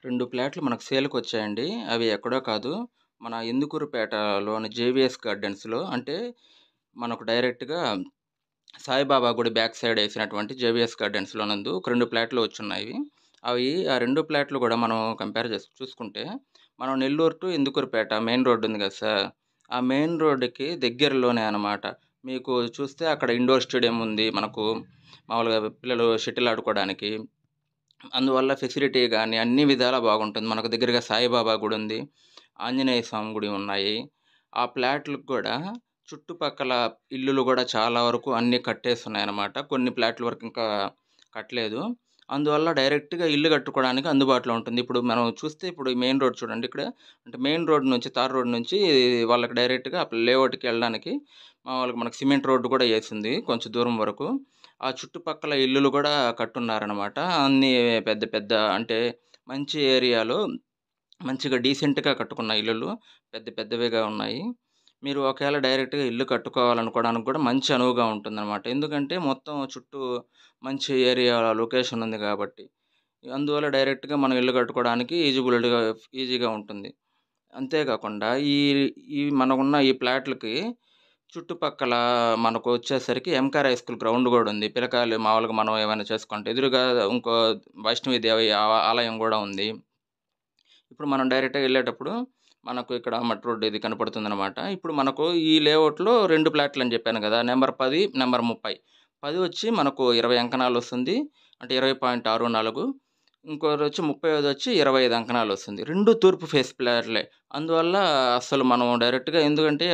2 ప్లాట్లు మనకు సేల్‌కొచ్చాయండి. అవి ఎక్కడో కాదు, మన ఇందుకూరుపేటలోని జేవీఎస్ గార్డెన్స్‌లో అంటే, మనకు డైరెక్ట్‌గా సాయిబాబా గుడి బ్యాక్ సైడ్ ఏసినటువంటి జేవీఎస్ గార్డెన్స్‌లో నందు ఒక 2 ప్లాట్లు వచ్చున్నాయి. అవి ఆ 2 ప్లాట్లు గూడా మనం కంపేర్ చేసి చూసుకుంటే, మనం Nellore to Indukurupeta main road ఉంది గదా సార్! ఆ మెయిన్ రోడ్డుకి దగ్గరలోనే అనమాట. మీకు చూస్తే అక్కడ ఇండోర్ స్టేడియం ఉంది. మనకు మామూలుగా పిల్లలు షటిల్ ఆడుకోవడానికి. అందువల్ల ఫెసిలిటీ గాని, అన్ని విధాలా బాగుంటుంది. మనకు దగ్గరగా సాయిబాబా గుడుంది. ఆంజనేయ స్వామి గుడి ఉన్నాయి. ఆ ప్లాట్‌లకు గూడా చుట్టుపక్కల ఇల్లులు గూడా చాలా వరకు అన్నీ కట్టేసున్నాయనమాట. కొన్ని ప్లాట్‌ల వరకు ఇంకా కట్టలేదు. అందువల్ల డైరెక్ట్‌గా ఇల్లు కట్టుకోవడానికి అందుబాటులో ఉంటుంది. ఇప్పుడు మనం చూస్తే ఇప్పుడు ఈ మెయిన్ రోడ్ చూడండి ఇక్కడ. అంటే మెయిన్ రోడ్ నుంచి తార్ రోడ్ నుంచి వాళ్ళకి డైరెక్ట్‌గా లేఅవుట్‌కెళ్ళడానికి మామూలుగా మనకు సిమెంట్ రోడ్డు కూడా యేసుంది కొంచెం దూరం వరకు. ఆ చుట్టుపక్కల ఇల్లులు గూడా కట్టున్నారనమాట. అన్నీ పెద్ద పెద్ద అంటే మంచి ఏరియాలో మంచిగా డీసెంట్‌గా కట్టుకున్న ఇల్లులు. పెద్ద పెద్దవిగా ఉన్నాయి. మీరు ఒకేళ డైరెక్ట్‌గా ఇల్లు కట్టుకోవాలనుకోవడానికి గూడా మంచి అనువుగా ఉంటుందనమాట. ఎందుకంటే మొత్తం చుట్టూ మంచి ఏరియా లొకేషన్ ఉంది గాబట్టి. అందువల్ల డైరెక్ట్‌గా మనం ఇల్లు కట్టుకోవడానికి ఈజీగా ఉంటుంది. అంతే గాకుండా ఈ మనకున్న ఈ ప్లాట్‌లకి చుట్టుపక్కల మనకొచ్చేసరికి ఎంకార్ హై స్కూల్ గ్రౌండ్ గూడా ఉంది. పిల్లకాయలు మామూలుగా మనం ఏమైనా చేసుకుంటే ఎదురుగా ఇంకో వైష్ణవి దేవి ఆలయం గూడా ఉంది. ఇప్పుడు మనం డైరెక్ట్‌గా ఎళ్ళేటప్పుడు మనకు ఇక్కడ మట్టి రోడ్ ఇది కనపడుతుందనమాట. ఇప్పుడు మనకు ఈ లేఅవుట్‌లో 2 ప్లాట్‌లని జెప్పాను గదా! Number 10, number 30. 10 వచ్చి మనకు 20 అంకణాలొస్తుంది. అంటే 20.64. ఇంకోటొచ్చి 35 వచ్చి 25 అంకణాలొస్తుంది. 2 తూర్పు ఫేస్ ప్లాట్‌లే. అందువల్ల అస్సలు మనం డైరెక్ట్‌గా ఎందుకంటే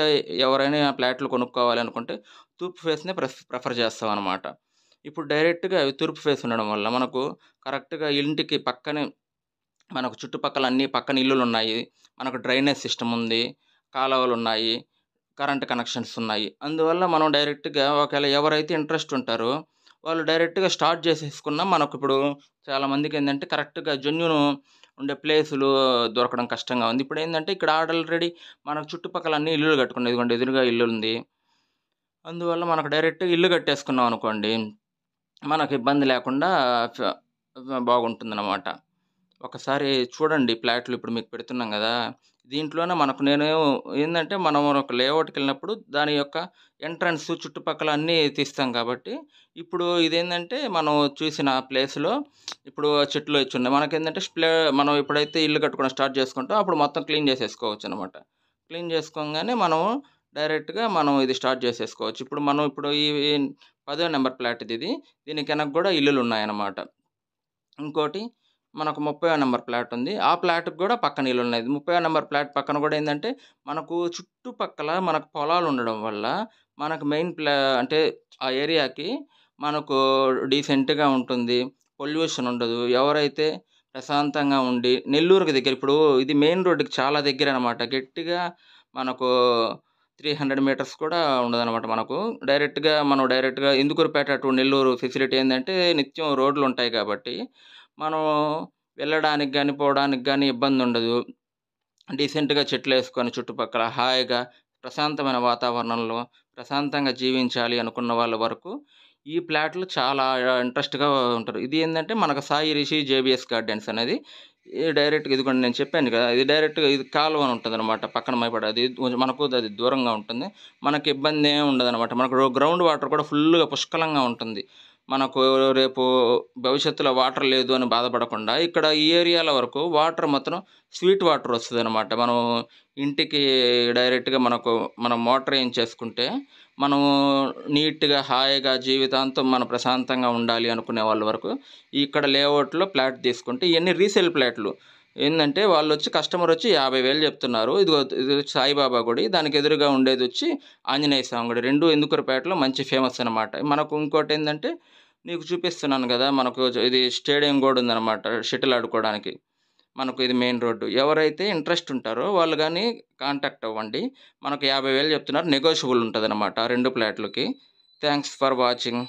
ఎవరైనా ప్లాట్లు కొనుక్కోవాలి అనుకుంటే తూర్పు ఫేస్‌నే ప్రిఫర్ చేస్తామనమాట. ఇప్పుడు డైరెక్ట్‌గా అవి తూర్పు ఫేస్ ఉండడం వల్ల మనకు కరెక్ట్‌గా ఇంటికి పక్కనే మనకు చుట్టుపక్కల అన్నీ పక్కన ఇల్లులున్నాయి. మనకు డ్రైనేజ్ సిస్టమ్ ఉంది. కాలవలున్నాయి. కరెంట్ కనెక్షన్స్ ఉన్నాయి. అందువల్ల మనం డైరెక్ట్‌గా ఒకవేళ ఎవరైతే ఇంట్రెస్ట్ ఉంటారో, వాళ్ళు డైరెక్ట్‌గా స్టార్ట్ చేసేసుకున్నా మనకిప్పుడు చాలా మందికేందంటే కరెక్ట్‌గా జెన్యూన్ ఉండే ప్లేసులు దొరకడం కష్టంగా ఉంది. ఇప్పుడేందంటే ఇక్కడ ఆల్రెడీ మనకు చుట్టుపక్కల అన్ని ఇల్లులు కట్టుకున్నాం. ఇదిగోండి ఎదురుగా ఇల్లుంది. అందువల్ల మనకు డైరెక్ట్‌గా ఇల్లు కట్టేసుకున్నాం అనుకోండి, మనకు ఇబ్బంది లేకుండా ఫ బాగుంటుందనమాట. ఒకసారి చూడండి ప్లాట్లు ఇప్పుడు మీకు పెడుతున్నాం గదా! దీంట్లోనే మనకు నేను ఏందంటే మనం ఒక లేఅవుట్‌కెళ్ళినప్పుడు దాని యొక్క ఎంట్రన్స్ చుట్టుపక్కల అన్నీ తీస్తాం కాబట్టి, ఇప్పుడు ఇదేందంటే మనం చూసిన ప్లేస్‌లో ఇప్పుడు చెట్లు వచ్చున్నాయి. మనకేందంటే మనం ఎప్పుడైతే ఇల్లు కట్టుకోవడం స్టార్ట్ చేసుకుంటామో అప్పుడు మొత్తం క్లీన్ చేసేసుకోవచ్చనమాట. క్లీన్ చేసుకోంగానే మనం డైరెక్ట్‌గా మనం ఇది స్టార్ట్ చేసేసుకోవచ్చు. ఇప్పుడు ఈ 10వ నంబర్ ఫ్లాట్ ఇదిది. దీనికి వెనక గూడా ఇల్లులున్నాయనమాట. ఇంకోటి మనకు 30వ నంబర్ ఫ్లాట్ ఉంది. ఆ ఫ్లాట్‌కి గూడా పక్కన ఇల్లున్నాయి. 30వ నంబర్ ఫ్లాట్ పక్కన గూడా ఏందంటే, మనకు చుట్టుపక్కల మనకు పొలాలుండడం వల్ల, మనకు మెయిన్ అంటే ఆ ఏరియాకి మనకు డీసెంట్‌గా ఉంటుంది. పొల్యూషన్ ఉండదు. ఎవరైతే ప్రశాంతంగా ఉండి నెల్లూరుకి దగ్గర ఇప్పుడు ఇది మెయిన్ రోడ్డుకి చాలా దగ్గరనమాట. గట్టిగా మనకు 300 మీటర్స్ కూడా ఉండదనమాట మనకు. మనం డైరెక్ట్‌గా ఇందుకూరుపేట టు నెల్లూరు ఫెసిలిటీ ఏందంటే, నిత్యం రోడ్లుంటాయి కాబట్టి మనం వెళ్ళడానికి గాని, పోవడానికి గాని ఇబ్బందుండదు. డీసెంట్‌గా చెట్లేసుకొని చుట్టుపక్కల హాయిగా ప్రశాంతమైన వాతావరణంలో ప్రశాంతంగా జీవించాలి అనుకున్న వాళ్ళ వరకు ఈ ప్లాట్లు చాలా ఇంట్రెస్ట్‌గా ఉంటారు. ఇది ఏందంటే మనకు సాయి రిషి జేబీఎస్ గార్డెన్స్ అనేది డైరెక్ట్‌గా ఇదిగోండి నేను చెప్పాను కదా! ఇది డైరెక్ట్‌గా ఇది కాలువ అని ఉంటదనమాట. పక్కన మైపాడు అది కొంచెం మనకు అది దూరంగా ఉంటుంది. మనకి ఇబ్బందేం ఉండదనమాట. మనకు గ్రౌండ్ వాటర్ కూడా ఫుల్లుగా పుష్కలంగా ఉంటుంది. మనకు రేపు భవిష్యత్తులో వాటర్ లేదు అని బాధపడకుండా ఇక్కడ ఈ ఏరియాల వరకు వాటర్ మాత్రం స్వీట్ వాటర్ వస్తదనమాట. మనం ఇంటికి డైరెక్ట్‌గా మనం మోటర్ ఏయించేసుకుంటే, మనము నీట్‌గా, హాయిగా జీవితాంతం మనం ప్రశాంతంగా ఉండాలి అనుకునే వాళ్ళ వరకు ఇక్కడ లేఅవుట్‌లో ఫ్లాట్ తీసుకుంటే ఇయన్నీ రీసేల్ ఫ్లాట్‌లు. ఏందంటే వాళ్ళొచ్చి కస్టమరొచ్చి 50,000 చెప్తున్నారు. ఇదొచ్చి సాయిబాబా గుడి. దానికి ఎదురుగా ఉండేదొచ్చి ఆంజనేయ స్వామి గుడి. 2 ఇందుకూరుపేటలో మంచి ఫేమస్ అనమాట. మనకు ఇంకోటేందంటే నీకు చూపిస్తున్నాను గదా! మనకు ఇది స్టేడియం గూడా ఉందనమాట షటిల్ ఆడుకోవడానికి. మనకు ఇది మెయిన్ రోడ్డు. ఎవరైతే ఇంట్రెస్ట్ ఉంటారో వాళ్ళు గాని కాంటాక్ట్ అవ్వండి. మనకు 50,000 చెప్తున్నారు. నెగోషియబుల్ ఉంటదనమాట 2 ఫ్లాట్‌లకి. Thanks for watching.